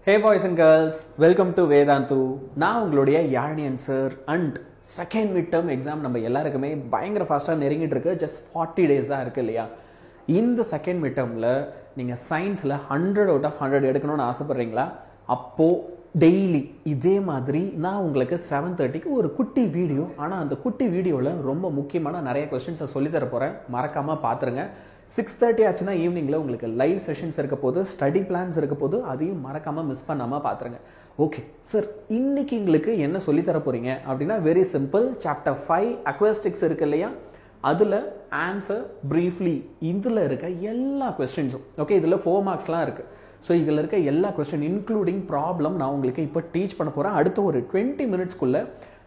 Hey boys and girls, welcome to Vedantu. நான் உங்களுடைய யாழ்னியன் sir and second mid term exam நம்ம எல்லாருக்குமே பயங்கர ஃபாஸ்ட்டாக நெருங்கிட்டு இருக்கு. ஜஸ்ட் 40 days தான் இருக்குது இல்லையா? இந்த செகண்ட் மிட் டேர்மில் நீங்கள் சயின்ஸில் 100 out of 100 எடுக்கணும்னு ஆசைப்பட்றீங்களா? அப்போது டெய்லி இதே மாதிரி நான் உங்களுக்கு 7:30க்கு ஒரு குட்டி வீடியோ, ஆனால் அந்த குட்டி வீடியோவில் ரொம்ப முக்கியமான நிறைய கொஸ்டின்ஸை சொல்லித்தர போகிறேன். மறக்காமல் பார்த்துருங்க. 6:30 ஆச்சுன்னா ஈவினிங்கில் உங்களுக்கு லைவ் செஷன்ஸ் இருக்க போது, ஸ்டடி பிளான்ஸ் இருக்க போது, அதையும் மறக்காமல் மிஸ் பண்ணாமல் பார்த்துருங்க. ஓகே சார், இன்னைக்கு எங்களுக்கு என்ன சொல்லித்தர போகிறீங்க அப்படின்னா வெரி சிம்பிள். சாப்டர் 5 அக்வாஸ்டிக்ஸ் இருக்கு இல்லையா, அதில் ஆன்சர் ப்ரீஃப்லி இதில் இருக்க எல்லா கொஸ்டின்ஸும். ஓகே, இதில் 4 marksலாம் இருக்குது. ஸோ இதில் இருக்க எல்லா கொஸ்டின் இன்க்ளூடிங் ப்ராப்ளம் நான் உங்களுக்கு இப்போ டீச் பண்ண போகிறேன் அடுத்த ஒரு 20 minutesக்குள்ளே.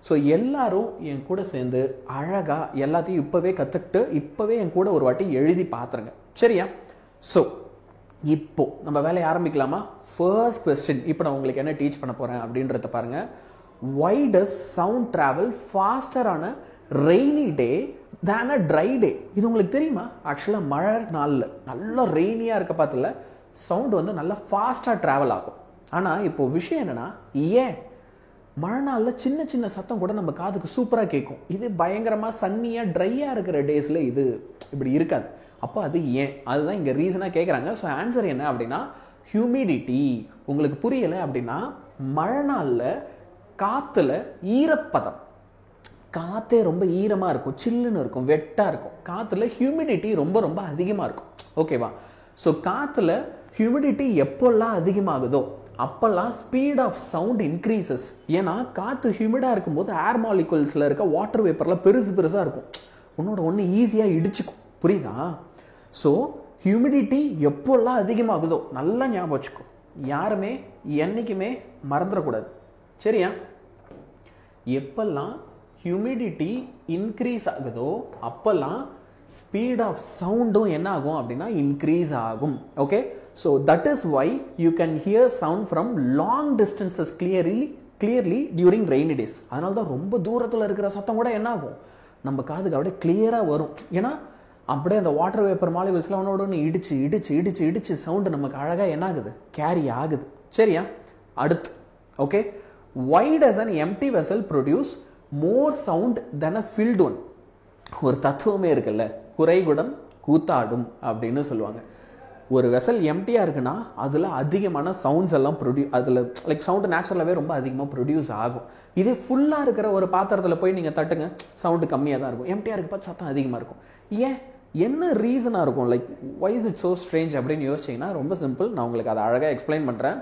ஸோ எல்லாரும் என் கூட சேர்ந்து அழகாக எல்லாத்தையும் இப்போவே கற்றுக்கிட்டு இப்போவே என் கூட ஒரு வாட்டி எழுதி பார்த்துருங்க, சரியா? ஸோ இப்போ நம்ம வேலையை ஆரம்பிக்கலாமா? ஃபர்ஸ்ட் கொஸ்டின் இப்போ நான் உங்களுக்கு என்ன டீச் பண்ண போகிறேன் அப்படின்றத பாருங்கள். Why does sound travel faster on a rainy day than a dry day? இது உங்களுக்கு தெரியுமா? ஆக்சுவலாக மழை நாளில் நல்லா ரெய்னியாக இருக்க பார்த்துல சவுண்டு வந்து நல்லா ஃபாஸ்ட்டாக ட்ராவல் ஆகும். ஆனால் இப்போது விஷயம் என்னென்னா, ஏன் மழை நாளில் சின்ன சின்ன சத்தம் கூட நம்ம காதுக்கு சூப்பராக கேட்கும், இது பயங்கரமாக சன்னியாக ட்ரையாக இருக்கிற டேஸில் இது இப்படி இருக்காது. அப்போ அது ஏன்? அதுதான் இங்கே ரீசனாக கேட்குறாங்க. ஸோ ஆன்சர் என்ன அப்படின்னா ஹியூமிடிட்டி. உங்களுக்கு புரியலை அப்படின்னா, மழை நாளில் காற்றுல ஈரப்பதம், காற்றே ரொம்ப ஈரமாக இருக்கும், சில்லுன்னு இருக்கும், வெட்டாக இருக்கும். காற்றுல ஹியூமிடிட்டி ரொம்ப ரொம்ப அதிகமாக இருக்கும். ஓகேவா? ஸோ காற்றுல ஹியூமிடிட்டி எப்போல்லாம் அதிகமாகுதோ அப்போல்லாம் ஸ்பீட் ஆஃப் சவுண்ட் இன்க்ரீசஸ். ஏன்னா காற்று ஹியூமிடாக இருக்கும்போது ஏர் மாலிகுல்ஸில் இருக்க வாட்டர் வேப்பர்லாம் பெருசாக இருக்கும், ஒன்னோட ஒன்று ஈஸியாக இடிச்சுக்கும். புரியுதா? ஸோ ஹியூமிடிட்டி எப்போல்லாம் அதிகமாகுதோ நல்லா ஞாபகம் வச்சுக்கும், யாருமே என்றைக்குமே மறந்துடக்கூடாது, சரியா? எப்பெல்லாம் ஹியூமிடிட்டி இன்க்ரீஸ் ஆகுதோ அப்போல்லாம் ஸ்பீட் ஆஃப் சவுண்டும் என்ன ஆகும் அப்படின்னா இன்க்ரீஸ் ஆகும். Okay, so that is why you can hear sound from long distances clearly during rainy days. அதனால தான் ரொம்ப தூரத்தில் இருக்கிற சத்தம் கூட என்ன ஆகும், நம்ம காதுக்கு அப்படியே கிளியராக வரும். ஏன்னா அப்படியே அந்த வாட்டர் வேப்பர் மாலிகுல்ஸ்லாம் ஒன்னோட ஒன்று இடிச்சு இடிச்சு இடிச்சு இடிச்சு சவுண்டு நமக்கு அழகாக என்ன ஆகுது, கேரி ஆகுது, சரியா? அடுத்து okay, why does an empty vessel produce more sound than a filled one? ஒரு தத்துவமே இருக்குல்ல, குறைகுடம் கூத்தாடும் அப்படின்னு சொல்லுவாங்க. ஒரு வெசல் எம்டியாக இருக்குன்னா அதில் அதிகமான சவுண்ட்ஸ் எல்லாம் அதில் லைக் சவுண்டு நேச்சுரலாகவே ரொம்ப அதிகமாக ப்ரொடியூஸ் ஆகும். இதே ஃபுல்லாக இருக்கிற ஒரு பாத்திரத்தில் போய் நீங்கள் தட்டுங்க, சவுண்டு கம்மியாக தான் இருக்கும். எம்டியாக இருக்க பார்த்து சத்தம் அதிகமாக இருக்கும். ஏன், என்ன ரீசனாக இருக்கும்? Like why is it so strange அப்படின்னு யோசிச்சிங்கன்னா ரொம்ப சிம்பிள். நான் உங்களுக்கு அதை அழகாக எக்ஸ்பிளைன் பண்ணுறேன்.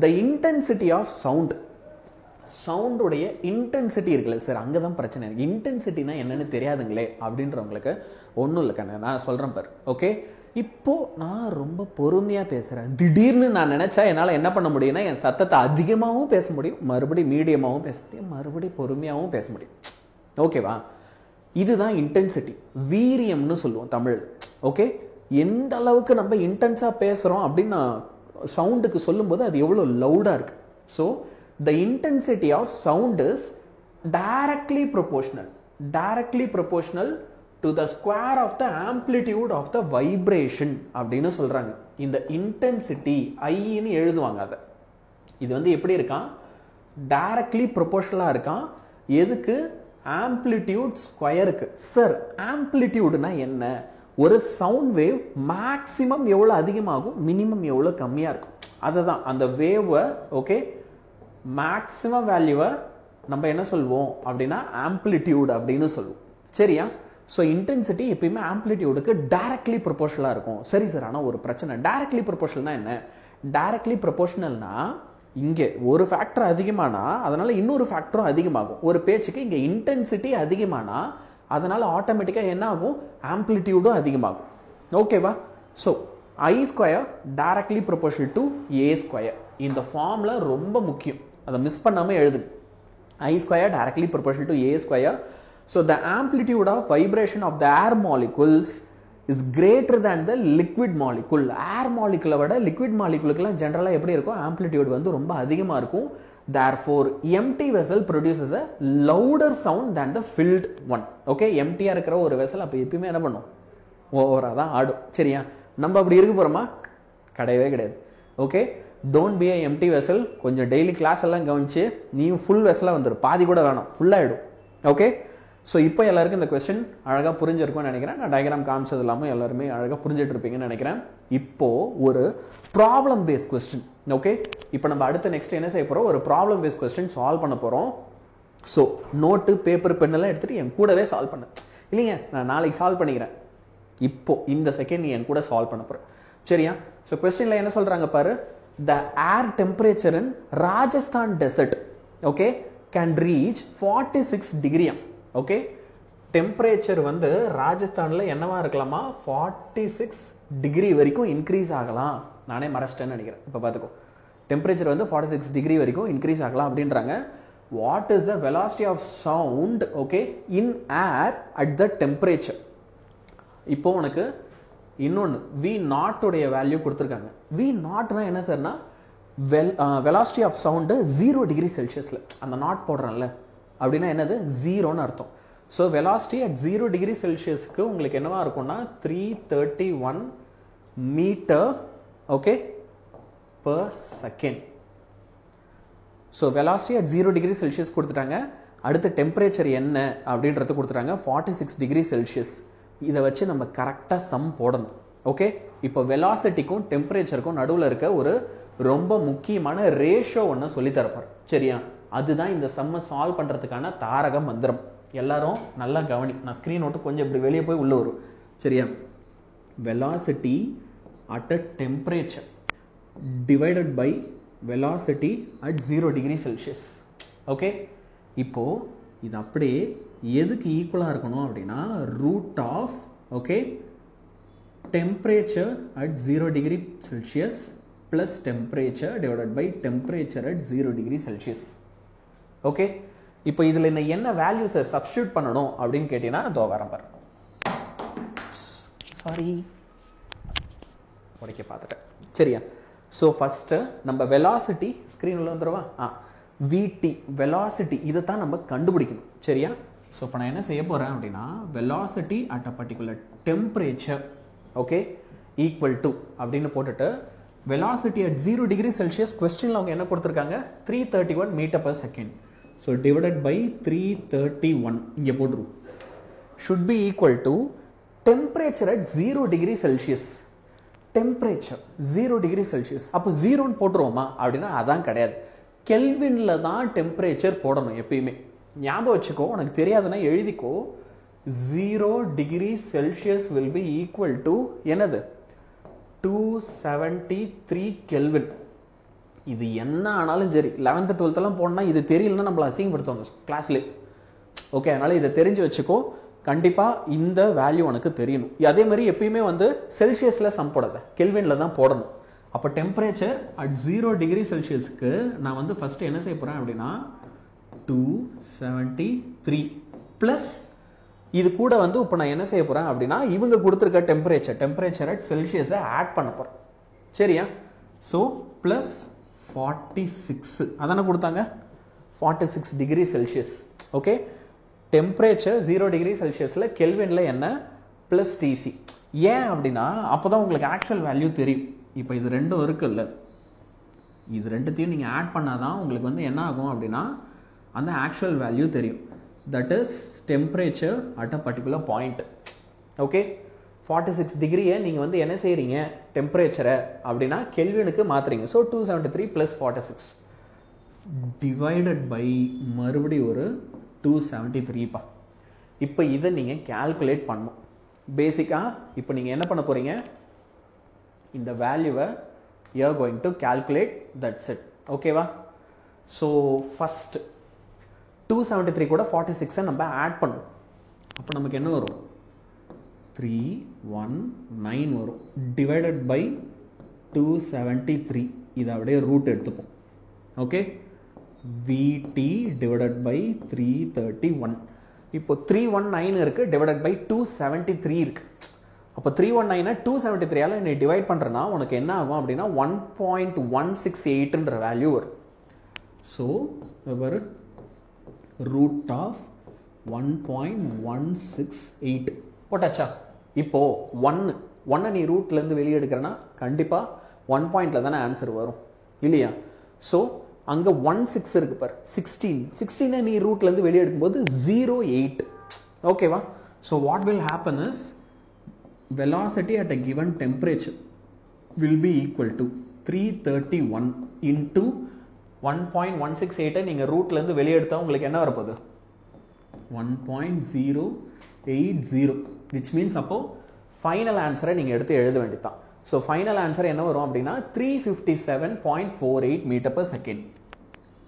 த இன்டென்சிட்டி ஆஃப் சவுண்ட், சவுண்டுடைய இன்டென்சிட்டி இருக்குல்ல சார், அங்கே தான் பிரச்சனை. எனக்கு இன்டென்சிட்டினா என்னென்னு தெரியாதுங்களே அப்படின்றவங்களுக்கு ஒன்றும் இல்லை கண்ணு, நான் சொல்கிறேன் பாரு. ஓகே, இப்போது நான் ரொம்ப பொறுமையாக பேசுகிறேன். திடீர்னு நான் நினச்சா என்னால் என்ன பண்ண முடியும்னா என் சத்தத்தை அதிகமாகவும் பேச முடியும், மறுபடியும் மீடியமாகவும் பேச முடியும், மறுபடியும் பொறுமையாகவும் பேச முடியும். ஓகேவா? இதுதான் இன்டென்சிட்டி, வீரியம்னு சொல்லுவோம் தமிழ். ஓகே, எந்த அளவுக்கு நம்ம இன்டென்ஸாக பேசுகிறோம் அப்படின்னு சவுண்டுக்கு சொல்லும்போது அது எவ்வளோ லவுடாக இருக்குது. So the intensity of sound is directly proportional to the square of the amplitude of the vibration அப்படின்னு சொல்றாங்க. இந்த intensity ஐன்னு எழுதுவாங்க. அதை இது வந்து எப்படி இருக்கான், directly proportional இருக்கான். எதுக்கு? ஆம்ப்ளிடியூட் ஸ்கொயருக்கு. சார் ஆம்ப்ளிடியூடுனா என்ன? ஒரு சவுண்ட் வேவ் மேக்ஸிமம் எவ்வளோ அதிகமாகும், மினிமம் எவ்வளோ கம்மியாக இருக்கும், அதை தான் அந்த வேவை. ஓகே, மேக்ஸிமம் வேல்யூவை நம்ம என்ன சொல்வோம் அப்படின்னா ஆம்ப்ளிடியூட் அப்படின்னு சொல்லுவோம், சரியா? ஸோ இன்டென்சிட்டி எப்பயுமே ஆம்ப்ளிடியூடுக்கு டைரக்ட்லி ப்ரொபோர்ஷனலாக இருக்கும். சரி சார், ஆனால் ஒரு பிரச்சனை, டைரக்ட்லி ப்ரொபோர்ஷனல்னா என்ன? டைரக்ட்லி ப்ரொபோர்ஷனல்னா இங்கே ஒரு ஃபேக்டர் அதிகமானா அதனால் இன்னொரு ஃபேக்டரும் அதிகமாகும். ஒரு பேச்சுக்கு இங்கே இன்டென்சிட்டி அதிகமானா அதனால் ஆட்டோமேட்டிக்காக என்ன ஆகும், ஆம்ப்ளிடியூடும் அதிகமாகும். ஓகேவா? So I square directly proportional to A square. இந்த ஃபார்முலா ரொம்ப முக்கியம், அதை மிஸ் பண்ணாமல் எழுதுங்க. I square directly proportional to A square. So the amplitude of vibration of the air molecules is greater than the liquid molecule. Air மாலிகுலை விட liquid மாலிகுலுக்குலாம் ஜென்ரலாக எப்படி இருக்கும், ஆம்ப்ளிடியூட் வந்து ரொம்ப அதிகமாக இருக்கும். Therefore empty vessel produces a louder sound than the filled one. Okay, எம்டியாக இருக்கிற ஒரு வெசல் அப்போ எப்பயுமே என்ன பண்ணும், ஓவராக தான் ஆடும், சரியா? நம்ம அப்படி இருக்க போகிறோமா? கிடையவே கிடையாது. Okay, don't be a empty vessel. கொஞ்சம் டெய்லி கிளாஸ் எல்லாம் கவனிச்சு நீயும் ஃபுல் வெசலாக வந்துடும், பாதி கூட வேணும், ஃபுல்லாகிடும். ஓகே, ஸோ இப்போ எல்லாருக்கும் இந்த கொஸ்டின் அழகாக புரிஞ்சிருக்கும்னு நினைக்கிறேன். நான் டயக்ராம் காமிச்சது இல்லாமல் எல்லாருமே அழகாக புரிஞ்சிட்டு இருப்பீங்கன்னு நினைக்கிறேன். இப்போது ஒரு ப்ராப்ளம் பேஸ்ட் கொஸ்டின். ஓகே, இப்போ நம்ம அடுத்த நெக்ஸ்ட் என்ன செய்ய போகிறோம், ஒரு ப்ராப்ளம் பேஸ்ட் கொஸ்டின் சால்வ் பண்ண போகிறோம். ஸோ நோட்டு பேப்பர் பெண்ணெல்லாம் எடுத்துகிட்டு என் கூடவே சால்வ் பண்ண இல்லைங்க, நான் நாளைக்கு சால்வ் பண்ணிக்கிறேன், இப்போ இந்த செகண்ட் நீ என் கூட சால்வ் பண்ண போகிறேன். சரியா? ஸோ கொஸ்டினில் என்ன சொல்கிறாங்க பாரு, the air temperature in Rajasthan desert okay can reach 46 degree. Okay, temperature வந்து ராஜஸ்தானில் என்னவா இருக்கலாமா, 46 டிகிரி வரைக்கும் இன்க்ரீஸ் ஆகலாம். நானே மறைச்சிட்டேன்னு நினைக்கிறேன். இப்போ பார்த்துக்கோ, டெம்பரேச்சர் வந்து 46 டிகிரி வரைக்கும் இன்க்ரீஸ் ஆகலாம் அப்படின்றாங்க. What is the velocity of sound okay in air at the temperature. இப்போ உனக்கு இன்னொன்று V0 உடைய வேல்யூ கொடுத்துருக்காங்க. V0னா என்ன சார்னா, வெலாசிட்டி ஆஃப் சவுண்டு 0 டிகிரி செல்சியஸில் அந்த நாட் போடுறேன்ல அப்படின்னா என்னது, 0ன்னு அர்த்தம். ஸோ வெலாசிட்டி அட் 0 டிகிரி செல்சியஸ்க்கு உங்களுக்கு என்னவா இருக்கும்னா 331 metre okay per second. So velocity at 0 degree Celsius கொடுத்துட்டாங்க. அடுத்து டெம்பரேச்சர் என்ன அப்படின்றது கொடுத்துட்டாங்க, 46 டிகிரி செல்சியஸ். இதை வச்சு நம்ம கரெக்டாக சம் போடணும். ஓகே, இப்போ வெலாசிட்டிக்கும் டெம்பரேச்சருக்கும் நடுவில் இருக்க ஒரு ரொம்ப முக்கியமான ரேஷியோ ஒன்று சொல்லித்தரப்பார். சரியா? அதுதான் இந்த சம்மை சால்வ் பண்ணுறதுக்கான தாரக மந்திரம். எல்லாரும் நல்லா கவனி, நான் ஸ்க்ரீன் நோட்டு கொஞ்சம் இப்படி வெளியே போய் உள்ளே வரும். சரியா? Velocity at a temperature divided by velocity at 0 degree Celsius. Okay, இப்போது இது அப்படியே எதுக்கு ஈக்குவலாக இருக்கணும் அப்படின்னா, root of okay temperature at 0 degree Celsius plus temperature divided by temperature at 0 degree Celsius. Okay, இப்போ இதில் என்ன வேல்யூஸை சப்ஸ்டியூட் பண்ணணும் அப்படின்னு கேட்டீங்கன்னா, அதோ வரேன் பாரு, சாரி உடைக்க பார்த்துட்டேன். சரியா? ஸோ ஃபஸ்ட்டு நம்ம வெலாசிட்டி ஸ்க்ரீனில் வந்துடுவா, விடி வெலாசிட்டி இதை தான் நம்ம கண்டுபிடிக்கணும். சரியா? ஸோ இப்போ நான் என்ன செய்ய போகிறேன் அப்படின்னா, velocity at a particular temperature okay equal to அப்படின்னு போட்டுட்டு, வெலாசிட்டி அட் 0 டிகிரி செல்சியஸ் கொஸ்டினில் அவங்க என்ன கொடுத்துருக்காங்க, 331 metre per second. So divided by 331 இங்கே போட்டுருவோம், should be equal to temperature at 0 degree Celsius. Temperature 0 degree Celsius, அப்போ 0ன்னு போட்டுருவோமா அப்படின்னா அதான் கிடையாது, கெல்வினில் தான் டெம்பரேச்சர் போடணும் எப்பயுமே. ஞாபகம் வச்சுக்கோ, உனக்கு தெரியாதுன்னா எழுதிக்கோ, 0 degree Celsius will be equal to என்னது, 273 கெல்வின். இது என்ன ஆனாலும் சரி, 11th 12th போனால் இது தெரியலன்னா நம்மளை அசிங்கப்படுத்துவாங்க கிளாஸ்லேயே. ஓகே, அதனால் இதை தெரிஞ்சு வச்சுக்கோ, கண்டிப்பாக இந்த வேல்யூ உனக்கு தெரியணும். அதே மாதிரி எப்பயுமே வந்து செல்சியஸில் சம் போடாத, கெல்வினில் தான் போடணும். அப்போ டெம்பரேச்சர் அட் 0 டிகிரி செல்சியஸ்க்கு நான் வந்து ஃபஸ்ட்டு என்ன செய்ய போகிறேன் அப்படின்னா 273 ப்ளஸ் இது கூட வந்து இப்போ நான் என்ன செய்ய போகிறேன் அப்படின்னா, இவங்க கொடுத்துருக்க டெம்பரேச்சர் அட் செல்சியஸை ஆட் பண்ண போகிறேன். சரியா? ஸோ ப்ளஸ் 46 அதானே கொடுத்தாங்க, 46 degree Celsius. Okay, temperature 0 degree செல்சியஸில் கெல்வினில் என்ன ப்ளஸ் டிசி. ஏன் அப்படின்னா அப்போ தான் உங்களுக்கு ஆக்சுவல் வேல்யூ தெரியும். இப்போ இது ரெண்டும் இருக்குல்ல, இது ரெண்டுத்தையும் நீங்கள் ஆட் பண்ணால் தான் உங்களுக்கு வந்து என்ன ஆகும் அப்படின்னா அந்த ஆக்சுவல் வேல்யூ தெரியும். That is temperature at a particular point. Okay, 46 டிகிரியை நீங்கள் வந்து என்ன செய்கிறீங்க, டெம்பரேச்சரை அப்படின்னா கெல்வினுக்கு மாற்றுறீங்க. ஸோ 273 ப்ளஸ் 46 டிவைடட் பை மறுபடியும் ஒரு 273பா. இப்போ இதை நீங்கள் கேல்குலேட் பண்ணணும். பேசிக்காக இப்போ நீங்கள் என்ன பண்ண போகிறீங்க, இந்த வேல்யூவை you are going to calculate, that's it. ஓகேவா? ஸோ ஃபஸ்ட் 273 கூட 46 நம்ம ஆட் பண்ணுவோம். அப்போ நமக்கு என்ன வரும், 319 வரும். டிவைடட் பை 273 இதை அப்படியே ரூட் எடுத்துப்போம். ஓகே, விடி டிவைடட் பை 331. இப்போ 319 இருக்குது, டிவைடட் பை 273 இருக்குது. அப்போ 319 273ஆல் நீ டிவைட் பண்ணுறனா உனக்கு என்ன ஆகும் அப்படின்னா 1.168ன்ற வேல்யூ வரும். ஸோ ஒரு ரூட் ஆஃப் 1.168 போட்டாச்சா? இப்போது ஒன்று நீ ரூட்லேருந்து வெளியே எடுக்கிறனா கண்டிப்பாக 1 பாயிண்டில் தானே ஆன்சர் வரும். இல்லையா? ஸோ அங்கே 16 இருக்கு பார், 16 நீ ரூட்லேருந்து வெளியே எடுக்கும்போது 0.8. ஓகேவா? So what will happen is velocity at a given temperature will be equal to 331 into 1.168. நீங்கள் ரூட்லேருந்து வெளியே எடுத்தால் உங்களுக்கு என்ன வரப்போகுது? 1.080, which means அப்போது ஃபைனல் ஆன்சரை நீங்கள் எடுத்து எழுத வேண்டியதான். ஸோ ஃபைனல் ஆன்சர் என்ன வரும் அப்படின்னா 357.48 metre per second.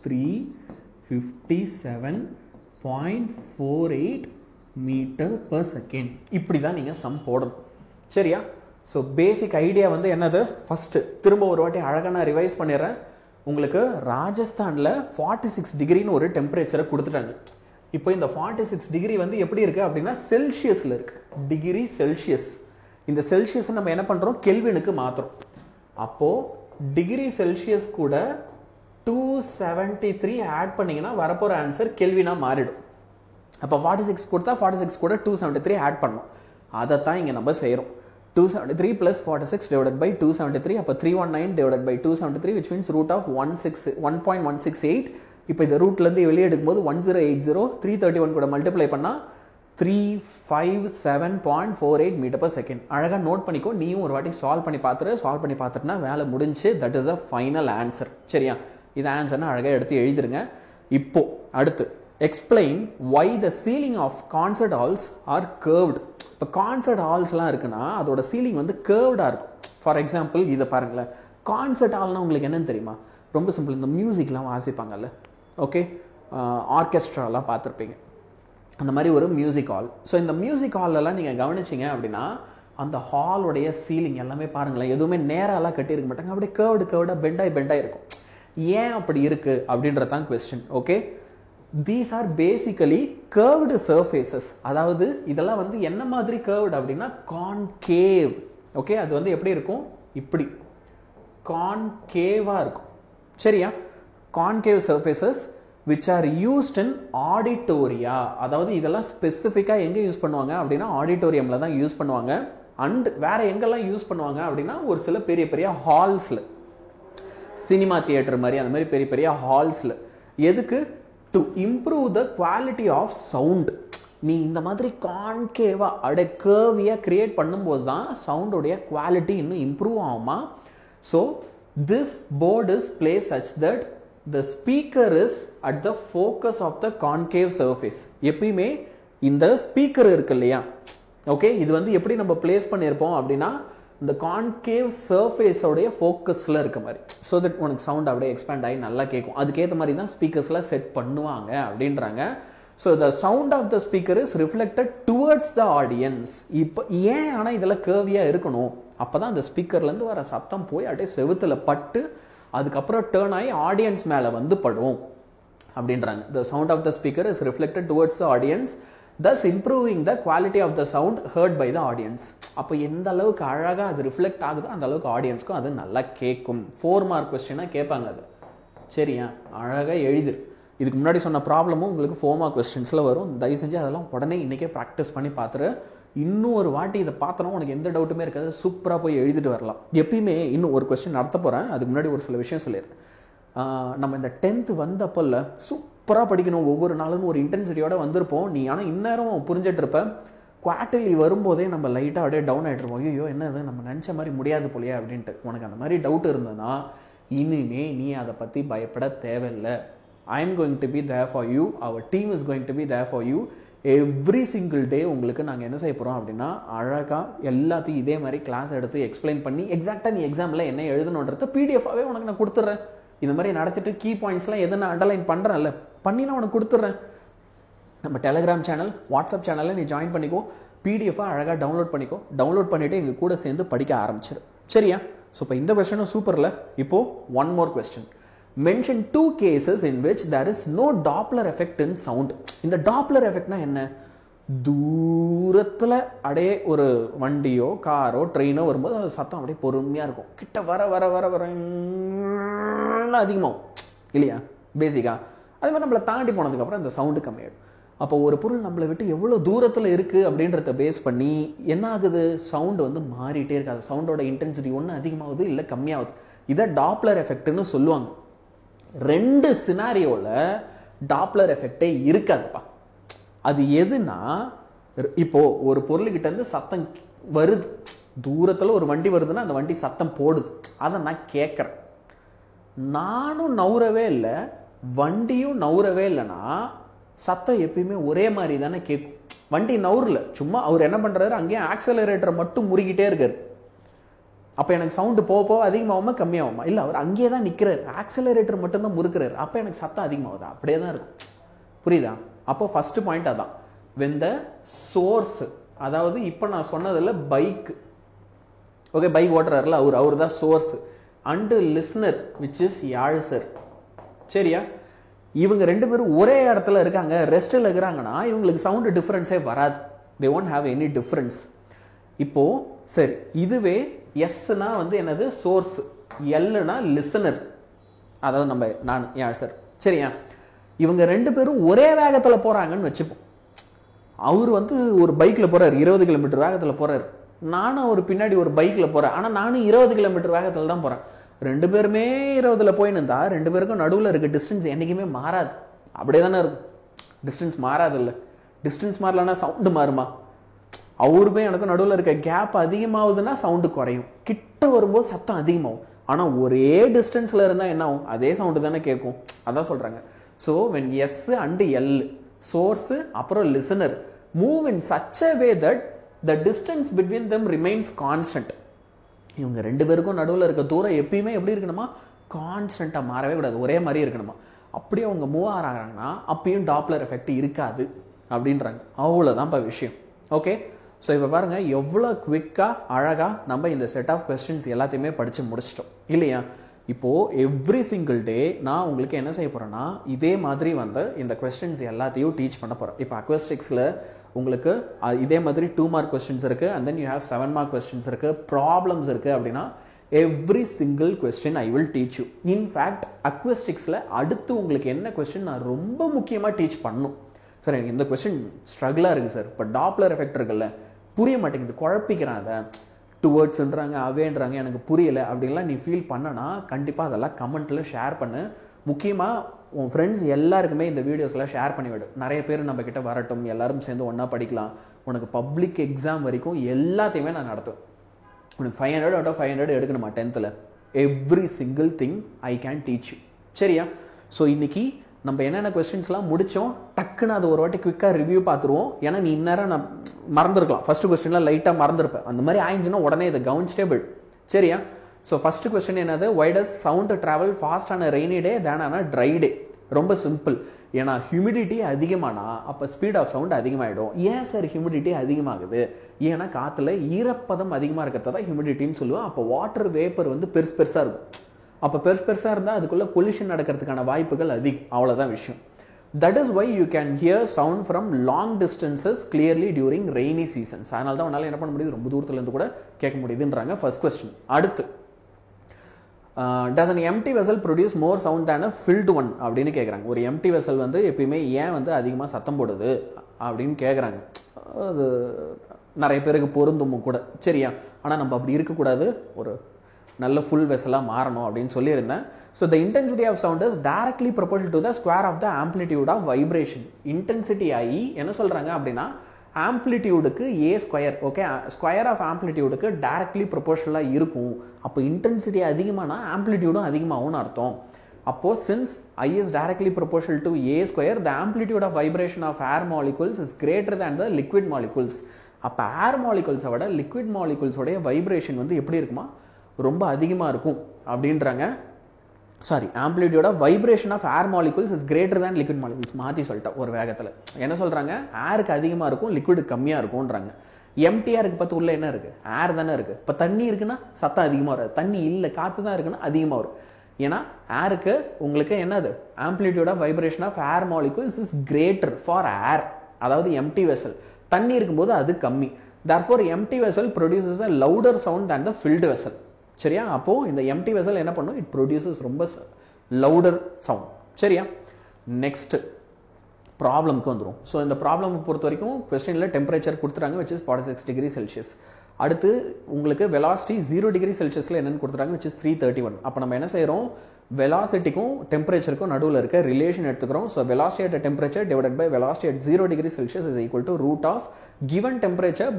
357.48 metre per second. இப்படி தான் நீங்கள் சம் போடணும். சரியா? ஸோ பேசிக் ஐடியா வந்து என்னது? ஃபஸ்ட்டு திரும்ப ஒரு வாட்டி அழகாக நான் ரிவைஸ் பண்ணிடுறேன். உங்களுக்கு ராஜஸ்தானில் 46 டிகிரின்னு ஒரு டெம்பரேச்சரை கொடுத்துட்டாங்க. இப்போ இந்த 46 டிகிரி வந்து எப்படி இருக்குது அப்படின்னா செல்சியஸில் இருக்குது, டிகிரி செல்சியஸ். இந்த செல்சியஸை நம்ம என்ன பண்ணுறோம்? கெல்வினுக்கு மாற்றுறோம். அப்போது டிகிரி செல்சியஸ் கூட 273 ஆட் பண்ணிங்கன்னா வரப்போகிற ஆன்சர் கெல்வினாக மாறிடும். அப்போ 46 கொடுத்தா 46 கூட 273 ஆட் பண்ணணும். அதை தான் இங்கே நம்ம செய்கிறோம். 273 plus 46 divided by 273, அப்போ 319 divided by 273, which means root of 1.168. இப்போ இந்த ரூட்லேருந்து வெளியே எடுக்கும்போது 1080, 331 கூட மல்டிப்ளை பண்ணால் 357.48 மீட்டர் பர் செகண்ட். அழகாக நோட் பண்ணிக்கோ. நீயும் ஒரு வாட்டி சால்வ் பண்ணி பார்த்துட்டுனா வேலை முடிஞ்சு. That is a final answer. சரியா? இது ஆன்சர்னா அழகாக எடுத்து எழுதிருங்க. இப்போ அடுத்து explain why the ceiling of concert halls are curved. இப்போ கான்சர்ட் ஹால்ஸ்லாம் இருக்குன்னா அதோட சீலிங் வந்து கேர்வ்டாக இருக்கும். ஃபார் எக்ஸாம்பிள் இதை பாருங்களேன். கான்சர்ட் ஹால்னால் உங்களுக்கு என்னன்னு தெரியுமா? ரொம்ப சிம்பிள். இந்த மியூசிக்லாம் வாசிப்பாங்கல்ல, ஓகே, ஆர்கெஸ்ட்ராலாம் பார்த்துருப்பீங்க. அந்த மாதிரி ஒரு மியூசிக் ஹால். ஸோ இந்த மியூசிக் ஹாலெல்லாம் நீங்கள் கவனிச்சிங்க அப்படின்னா அந்த ஹாலோடைய சீலிங் எல்லாமே பாருங்களேன், எதுவுமே நேராலாம் கட்டியிருக்க மாட்டாங்க, அப்படியே கேர்வ்டாக பெண்டாகி இருக்கும். ஏன் அப்படி இருக்குது அப்படின்றது தான் question. Okay, these are basically curved surfaces. அதாவது இதெல்லாம் வந்து என்ன மாதிரி curved அப்படின்னா concave. ஓகே, அது வந்து எப்படி இருக்கும்? இப்படி concave-ஆ இருக்கும். சரியா? concave surfaces which are used in auditoria. அதாவது இதெல்லாம் ஸ்பெசிஃபிக்காக எங்கே யூஸ் பண்ணுவாங்க அப்படின்னா ஆடிட்டோரியமில் தான் யூஸ் பண்ணுவாங்க. அண்ட் வேற எங்கெல்லாம் யூஸ் பண்ணுவாங்க அப்படின்னா ஒரு சில பெரிய பெரிய ஹால்ஸில், சினிமா தியேட்டர் மாதிரி அந்த மாதிரி பெரிய பெரிய ஹால்ஸில். எதுக்கு? To improve the quality of sound. நீ இந்த மாதிரி கான்கேவா அப்படியே கேர்வியாக கிரியேட் பண்ணும்போது தான் சவுண்டோடைய குவாலிட்டி இன்னும் இம்ப்ரூவ் ஆகுமா. So this board is place such that the speaker is at the focus of the concave surface. எப்பயுமே இந்த ஸ்பீக்கர் இருக்கு இல்லையா, ஓகே, இது வந்து எப்படி நம்ம பிளேஸ் பண்ணியிருப்போம் அப்படின்னா இந்த கான்கேவ் சர்ஃபேஸோடைய ஃபோக்கஸில் இருக்க மாதிரி. ஸோ தட் உனக்கு சவுண்ட் அப்படியே எக்ஸ்பேண்ட் ஆகி நல்லா கேட்கும். அதுக்கேற்ற மாதிரி தான் ஸ்பீக்கர்ஸ்லாம் செட் பண்ணுவாங்க அப்படின்றாங்க. So the sound of the speaker is reflected towards the audience. இப்போ ஏன் ஆனால் இதெல்லாம் கேர்வியாக இருக்கணும்? அப்போ தான் அந்த ஸ்பீக்கர்லேருந்து வர சத்தம் போய் அப்படியே செவுத்தில் பட்டு அதுக்கப்புறம் டேர்ன் ஆகி ஆடியன்ஸ் மேலே வந்து படும் அப்படின்றாங்க. The sound of the speaker is reflected towards the audience, thus improving the quality of the sound heard by the audience. அப்போ எந்த அளவுக்கு அழகாக அது ரிஃப்ளெக்ட் ஆகுதோ அந்த அளவுக்கு ஆடியன்ஸ்க்கும் அது நல்லா கேட்கும். 4 மார்க் கொஸ்டினாக கேட்பாங்க அது. சரியா? அழகாக எழுதிரு. இதுக்கு முன்னாடி சொன்ன ப்ராப்ளமும் உங்களுக்கு 4 மார்க் கொஸ்டின்ஸில் வரும். தயவு செஞ்சு அதெல்லாம் உடனே இன்றைக்கே ப்ராக்டிஸ் பண்ணி பார்த்துரு. இன்னும் ஒரு வாட்டி இதை பார்த்தோன்னா உனக்கு எந்த டவுட்டுமே இருக்காது, சூப்பராக போய் எழுதிட்டு வரலாம். எப்பயுமே இன்னும் ஒரு கொஸ்டின் நடத்த போகிறேன், அதுக்கு முன்னாடி ஒரு சில விஷயம் சொல்லிடுறேன். நம்ம இந்த 10th வந்தப்பல்ல சூப்பராக படிக்கணும், ஒவ்வொரு நாளும் ஒரு இன்டென்சிட்டியோடு வந்திருப்போம். நீ ஆனால் இந்நேரம் புரிஞ்சிட்டு இருப்ப. குவார்டர்லி வரும்போதே நம்ம லைட்டாக அப்படியே டவுன் ஆகிட்டு இருப்போம். ஐயோ என்னது நம்ம நினச்ச மாதிரி முடியாது போலையே அப்படின்ட்டு. உனக்கு அந்த மாதிரி டவுட் இருந்ததுன்னா இனிமே நீ அதை பற்றி பயப்பட தேவையில்லை. I am going to be there for you, our team is going to be there for you. Every single day உங்களுக்கு நாங்கள் என்ன செய்ய போகிறோம் அப்படின்னா அழகாக எல்லாத்தையும் இதே மாதிரி கிளாஸ் எடுத்து எக்ஸ்பிளைன் பண்ணி எக்ஸாக்டாக நீ எக்ஸாமில் என்ன எழுதணுன்றத பிடிஎஃபாகவே உனக்கு நான் கொடுத்துட்றேன். இந்த மாதிரி நடத்திட்டு கீ பாயிண்ட்ஸ்லாம் எது நான் அண்டர்லைன் பண்ணுறேன்ல பண்ணி நான் உனக்கு கொடுத்துட்றேன். நம்ம டெலிகிராம் சேனல், வாட்ஸ்அப் சேனலில் நீ ஜாயின் பண்ணிக்கோ, பிடிஎஃபாக அழகாக டவுன்லோட் பண்ணிக்கோ. டவுன்லோட் பண்ணிவிட்டு எங்கள் கூட சேர்ந்து படிக்க ஆரம்பிச்சிரு. சரியா? ஸோ இப்போ இந்த கொஸ்டினும் சூப்பரில். இப்போது one more question. Mention 2 cases in which there is no Doppler effect in sound. இந்த Doppler effectனா என்ன? தூரத்தில் அப்படியே ஒரு வண்டியோ காரோ ட்ரெயினோ வரும்போது அது சத்தம் அப்படியே பொறுமையாக இருக்கும். கிட்ட வர வர வர வர அதிகமாகும் இல்லையா பேசிக்காக. அதே மாதிரி நம்மளை தாண்டி போனதுக்கப்புறம் அந்த சவுண்டு கம்மியாயிடும். அப்போ ஒரு பொருள் நம்மளை விட்டு எவ்வளோ தூரத்தில் இருக்குது அப்படின்றத பேஸ் பண்ணி என்ன ஆகுது? சவுண்டு வந்து மாறிட்டே இருக்காது. சவுண்டோட இன்டென்சிட்டி ஒன்று அதிகமாகுது இல்லை கம்மியாகுது. இதை டாப்ளர் எஃபெக்ட்னு சொல்லுவாங்க. 2 சினாரியோவில் டாப்ளர் எஃபெக்டே இருக்காதுப்பா. அது எதுனா, இப்போ ஒரு பொருள்கிட்ட இருந்து சத்தம் வருது, தூரத்தில் ஒரு வண்டி வருதுன்னா அந்த வண்டி சத்தம் போடுது, அதை நான் கேட்குறேன். நானும் நவுறவே இல்லை, வண்டியும் நவுறவே இல்லைன்னா சத்தம் எப்பயுமே ஒரே மாதிரி தானே கேட்கும். வண்டி நவுறல, சும்மா அவர் என்ன பண்ணுறாரு, அங்கேயே ஆக்சலரேட்டரை மட்டும் முறுக்கிட்டே இருக்காரு. அப்போ எனக்கு சவுண்டு போக போக அதிகமாகுமா கம்மியாகுமா? இல்லை, அவர் அங்கேயே தான் நிற்கிறார், ஆக்சலரேட்டர் மட்டும்தான் முறுக்கிறார். அப்போ எனக்கு சத்தம் அதிகமாகுதா? அப்படியே தான் இருக்கும். புரியுதா? அப்போ ஃபர்ஸ்ட் பாயிண்ட் அதான். வென் த சோர்ஸ், அதாவது இப்போ நான் சொன்னதில் பைக், ஓகே, பைக் ஓட்டுறாருல அவர் தான் source. And listener which is யாழ் சார். சரியா? இவங்க 2 பேரும் ஒரே இடத்துல இருக்காங்க, ரெஸ்ட்டில் இருக்கிறாங்கன்னா இவங்களுக்கு சவுண்டு டிஃப்ரென்ஸே வராது. They won't have any difference. இப்போ சரி, இதுவே எஸ்னா வந்து என்னது, சோர்ஸ், எல்னா லிசனர், அதாவது நான் யாழ் சார். சரியா? இவங்க 2 பேரும் ஒரே வேகத்தில் போகிறாங்கன்னு வச்சுப்போம். அவர் வந்து ஒரு பைக்கில் போகிறார், 20 கிலோமீட்டர் வேகத்தில் போகிறார். நானும் அவர் பின்னாடி ஒரு பைக்கில் போகிறேன், ஆனால் நானும் 20 கிலோமீட்டர் வேகத்தில் தான் போகிறேன். 2 பேருமே 20ல் போயின்னு இருந்தா 2 பேருக்கும் நடுவில் இருக்க டிஸ்டன்ஸ் என்றைக்குமே மாறாது. அப்படியே தானே இருக்கும், டிஸ்டன்ஸ் மாறாது. இல்லை, டிஸ்டன்ஸ் மாறலன்னா சவுண்டு மாறுமா? அவருமே எனக்கும் நடுவில் இருக்க கேப் அதிகமாகுதுன்னா சவுண்டு குறையும், கிட்ட வரும்போது சத்தம் அதிகமாகும். ஆனால் ஒரே டிஸ்டன்ஸில் இருந்தால் என்ன ஆகும், அதே சவுண்டு தானே கேட்கும். அதான் சொல்கிறாங்க. So when S and L, source அப்புறம் listener, move in such a way that the distance between them remains constant. இவங்க 2 பேருக்கும் நடுவில் இருக்க தூரம் எப்பயுமே எப்படி இருக்கணுமா, கான்ஸ்டண்ட்டாக மாறவே கூடாது, ஒரே மாதிரி இருக்கணுமா. அப்படியே அவங்க மூவ் ஆகிறாங்கன்னா அப்பயும் டாப்ளர் எஃபெக்ட் இருக்காது அப்படின்றாங்க. அவ்வளோதான் இப்போ விஷயம். ஓகே, ஸோ இப்போ பாருங்கள் எவ்வளோ குவிக்காக அழகாக நம்ம இந்த செட் ஆஃப் கொஸ்டின்ஸ் எல்லாத்தையுமே படித்து முடிச்சிட்டோம் இல்லையா? இப்போது எவ்ரி சிங்கிள் டே நான் உங்களுக்கு என்ன செய்ய போகிறேன்னா, இதே மாதிரி வந்து இந்த கொஸ்டின்ஸ் எல்லாத்தையும் டீச் பண்ண போகிறேன். இப்போ அக்வஸ்டிக்ஸில் உங்களுக்கு இதே மாதிரி 2 மார்க் கொஸ்டின்ஸ் இருக்குது, and then you have 7 mark questions இருக்குது, ப்ராப்ளம்ஸ் இருக்குது. அப்படின்னா every single question I will teach you. In fact அக்வஸ்டிக்ஸில் அடுத்து உங்களுக்கு என்ன கொஸ்டின் நான் ரொம்ப முக்கியமாக டீச் பண்ணணும். சார் எனக்கு இந்த கொஸ்டின் ஸ்ட்ரகிளாக இருக்குது சார், இப்போ டாப்ளர் எஃபெக்ட் இருக்குல்ல, புரிய மாட்டேங்குது, குழப்பிக்கிறான், அதை டுவர்ட்ஸ்ன்றாங்க அவேன்றாங்க, எனக்கு புரியலை அப்படின்லாம் நீ ஃபீல் பண்ணனா கண்டிப்பாக அதெல்லாம் கமெண்ட்டில் ஷேர் பண்ணு. முக்கியமாக உன் ஃப்ரெண்ட்ஸ் எல்லாருக்குமே இந்த வீடியோஸ்லாம் ஷேர் பண்ணிவிடு. நிறைய பேர் நம்ம கிட்ட வரட்டும், எல்லாரும் சேர்ந்து ஒன்றா படிக்கலாம். உனக்கு பப்ளிக் எக்ஸாம் வரைக்கும் எல்லாத்தையுமே நான் நடத்துவேன். உனக்கு 500 out of 500 எடுக்கணுமா 10th? Every single thing I can teach you. சரியா? ஸோ இன்னைக்கு நம்ம என்னென்ன கொஸ்டின்ஸ்லாம் முடித்தோம், டக்குன்னு அதை ஒரு வாட்டி குவிக்காக ரிவ்யூ பார்த்துருவோம். ஏன்னா நீ இந்நேரம் நான் மறந்துருக்கலாம், ஃபர்ஸ்ட் கொஸ்டின்லாம் லைட்டாக மறந்துருப்பேன். அந்த மாதிரி ஆயிடுச்சுன்னா உடனே இதை கவனிச்சிட்டே போய்டு. சரியா? ஸோ ஃபர்ஸ்ட் கொஸ்டின் என்னது, why does sound travel fast on a rainy day than on a dry day? ரொம்ப சிம்பிள். ஏன்னா ஹியூமிடிட்டி அதிகமானா அப்போ ஸ்பீட் ஆஃப் சவுண்ட் அதிகமாகிடும். ஏன் சார் ஹியூமிடிட்டி அதிகமாகுது? ஏன்னா காற்றுல ஈரப்பதம் அதிகமாக இருக்கிறத தான் ஹியூமிடிட்டின்னு சொல்லுவோம். அப்போ வாட்டர் வேப்பர் வந்து பெருசாக இருக்கும். அப்போ பெருசாக இருந்தால் அதுக்குள்ளே கொலிஷன் நடக்கிறதுக்கான வாய்ப்புகள் அதிகம். அவ்வளோதான் விஷயம். That is why you can hear sound from long distances clearly during rainy seasons. அதனால தான் உன்னால் என்ன பண்ண முடியுது, ரொம்ப தூரத்துலேருந்து கூட கேட்க முடியுதுன்றாங்க. First question. அடுத்து, does an empty vessel produce more sound than a filled one அப்படின்னு கேட்குறாங்க. ஒரு எம்டி வெசல் வந்து எப்பயுமே ஏன் வந்து அதிகமாக சத்தம் போடுது அப்படின்னு கேட்குறாங்க. அது நிறைய பேருக்கு பொருந்தும் கூட. சரியா? ஆனால் நம்ம அப்படி இருக்கக்கூடாது, ஒரு நல்ல ஃபுல் வெசலாக மாறணும் அப்படின்னு சொல்லியிருந்தேன். So the intensity of sound is directly proportional to the square of the amplitude of vibration. Intensity ஆகி என்ன சொல்கிறாங்க அப்படின்னா, ஆம்ப்ளிடியூடுக்கு A square, okay, square of ஆம்ப்ளிடியூடுக்கு டைரக்ட்லி ப்ரொபோர்ஷனலாக இருக்கும். அப்போ இன்டென்சிட்டி அதிகமானா ஆம்ப்ளிடியூடும் அதிகமாகும்னு அர்த்தம். அப்போது since I is directly proportional to a square, the amplitude of vibration of air molecules is greater than the liquid molecules. அப்போ ஏர் மாலிகுல்ஸை விட லிக்விட் மாலிகுல்ஸோடைய வைப்ரேஷன் வந்து எப்படி இருக்குமா, ரொம்ப அதிகமாக இருக்கும் அப்படின்றாங்க. Sorry, amplitude of vibration of air molecules is greater than liquid molecules. மாற்றி சொல்லிட்டேன் ஒரு வேகத்தில். என்ன சொல்கிறாங்க, ஏருக்கு அதிகமாக இருக்கும், லிக்விடு கம்மியாக இருக்கும்ன்றாங்க. எம்டியாக இருக்குது, பார்த்து உள்ள என்ன இருக்குது, ஏர் தானே இருக்குது. இப்போ தண்ணி இருக்குன்னா சத்தம் அதிகமாக வராது, தண்ணி இல்லை காற்று தான் இருக்குன்னா அதிகமாக வரும். ஏன்னா ஏருக்கு உங்களுக்கு என்னது, amplitude of vibration of air molecules is greater for air, அதாவது எம்டி வெசல். தண்ணி இருக்கும்போது அது கம்மி. therefore empty vessel produces a louder sound than the filled vessel. சரியா? அப்போ இந்த எம்டி வெசல் என்ன பண்ணும், இட் ப்ரொடியூசஸ் ரொம்ப லவுடர் சவுண்ட். சரியா? நெக்ஸ்ட் ப்ராப்ளம்க்கு வந்துடும். ஸோ இந்த ப்ராப்ளம் பொறுத்த வரைக்கும் கொஸ்டினில் டெம்பரேச்சர் கொடுத்துறாங்க, which is 46 degrees Celsius. அடுத்து உங்களுக்கு வெலாசிட்டி 0 டிகிரி செல்சியஸில் என்னென்னு கொடுத்துறாங்க, which is 331. அப்போ நம்ம என்ன செய்கிறோம், வெலாசிட்டிக்கும் டெம்பரேச்சருக்கும் நடுவில் இருக்க ரிலேஷன் எடுத்துக்கிறோம். So velocity at temperature divided by velocity at 0 degree Celsius is equal to root of given temperature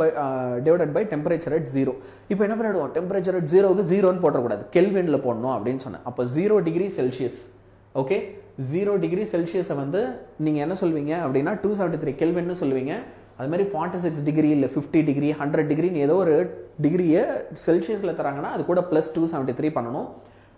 divided by temperature at 0. இப்போ என்ன பண்ணிடுவோம், டெம்பரேச்சர் அட் 0க்கு 0ன்னு போட்டக்கூடாது, கெல்வினில் போடணும் அப்படின்னு சொன்னேன். அப்போ 0 டிகிரி செல்சியஸ், ஓகே, 0 டிகிரி செல்சியஸை வந்து நீங்கள் என்ன சொல்வீங்க அப்படின்னா 273 கெல்வின்னு சொல்லுவீங்க. அது மாதிரி 46 டிகிரி இல்லை 50 டிகிரி 100 டிகிரின்னு ஏதோ ஒரு டிகிரியை செல்சியஸில் தராங்கன்னா அது கூட ப்ளஸ் 273 பண்ணணும்.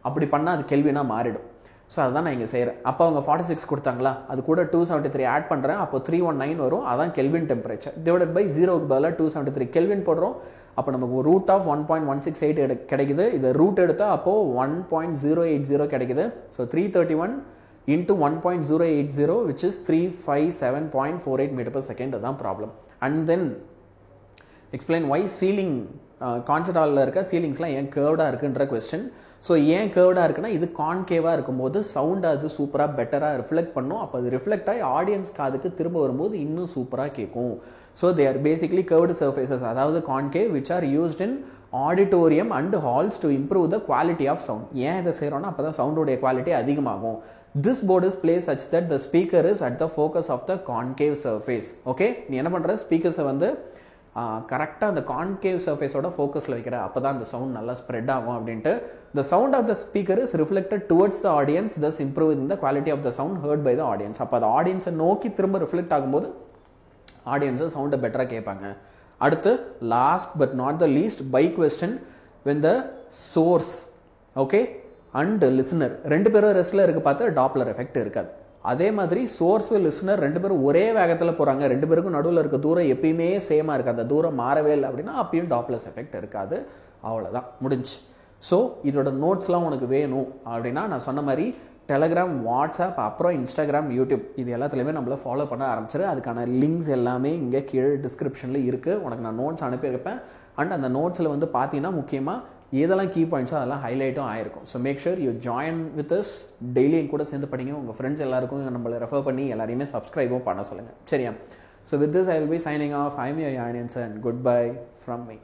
அப்படி பண்ணால் அது கெல்வினாக மாறிடும். ஸோ அதுதான் நான் இங்கே செய்கிறேன். அப்போ அவங்க 46 கொடுத்தாங்களா, அது கூட 273 ஆட் பண்ணுறேன், அப்போ 319 வரும், அதான் கெல்வின் டெம்பரேச்சர். டிவைடட் பை 0க்கு பதிலாக 273 கெல்வின் போடுறோம். அப்போ நமக்கு ரூட் ஆஃப் 1.168 கிடைக்குது. இதை ரூட் எடுத்தால் அப்போது 1.080 கிடைக்குது. So 331 into 1.080 which is 357.48 meter per second. அதுதான் problem. And then explain why ceiling concept ஹாலில் இருக்க சீலிங்ஸ்லாம் ஏன் கேர்வ்டாக இருக்குன்ற கொஸ்டின். ஸோ ஏன் கேர்வ்டாக இருக்குன்னா, இது கான்கேவாக இருக்கும்போது சவுண்ட் அது சூப்பராக பெட்டராக ரிஃப்ளெக்ட் பண்ணும். அப்போ அது ரிஃப்ளெக்ட் ஆகி ஆடியன்ஸ் காதுக்கு திரும்ப வரும்போது இன்னும் சூப்பராக கேட்கும். So they are basically curved surfaces, அதாவது concave which are used in auditorium and halls to improve the quality of sound. ஏன் இதை செய்கிறோன்னா அப்போ தான் சவுண்டோடைய குவாலிட்டி அதிகமாகும். This board is placed such that the speaker is at the focus of the concave surface. Okay, நீ என்ன பண்ணுற, ஸ்பீக்கர்ஸை வந்து கரெக்டாக அந்த கான்கேவ் சர்ஃபேஸோட ஃபோக்கஸில் வைக்கிற, அப்போ தான் அந்த சவுண்ட் நல்லா ஸ்ப்ரெட் ஆகும் அப்படின்ட்டு. The sound of the speaker is reflected towards the audience, thus improving the quality of the sound heard by the audience. அப்போ அந்த ஆடியன்ஸை நோக்கி திரும்ப ரிஃப்ளெக்ட் ஆகும்போது ஆடியன்ஸை சவுண்டை பெட்டராக கேட்பாங்க. அடுத்து last but not the least by question, when the source, okay, and listener ரெண்டு பேரும் ரெஸ்ட்டில் இருக்க பார்த்து டாப்லர் எஃபெக்ட் இருக்காது. அதே மாதிரி சோர்ஸு லிசனர் ரெண்டு பேரும் ஒரே வேகத்தில் போகிறாங்க, ரெண்டு பேருக்கும் நடுவில் இருக்க தூரம் எப்பயுமே சேமாக இருக்குது, அந்த தூரம் மாறவே இல்லை அப்படின்னா அப்பயும் டாப்லஸ் எஃபெக்ட் இருக்காது. அவ்வளோதான், முடிஞ்சு. ஸோ இதோட நோட்ஸ்லாம் உனக்கு வேணும் அப்படின்னா நான் சொன்ன மாதிரி டெலகிராம், வாட்ஸ்அப், அப்புறம் இன்ஸ்டாகிராம், யூடியூப் இது எல்லாத்துலேயுமே நம்மளை ஃபாலோ பண்ண ஆரம்பிச்சிரு. அதுக்கான லிங்க்ஸ் எல்லாமே இங்கே கீழே டிஸ்கிரிப்ஷனில் இருக்குது. உனக்கு நான் நோட்ஸ் அனுப்பியிருப்பேன். அண்ட் அந்த நோட்ஸில் வந்து பார்த்தீங்கன்னா முக்கியமாக எதெல்லாம் கீ பாயிண்ட்ஸோ அதெல்லாம் ஹைலைட்டும் ஆயிருக்கும். So make sure you join with us. Daily என் கூட சேர்ந்து படிங்க. உங்கள் ஃப்ரெண்ட்ஸ் எல்லாருக்கும் நம்மளை ரெஃபர் பண்ணி எல்லாரையுமே சப்ஸ்கிரைபும் பண்ண சொல்லுங்கள். சரியா? So with this I will be signing off. I am your யானியன் sir, and good bye from me.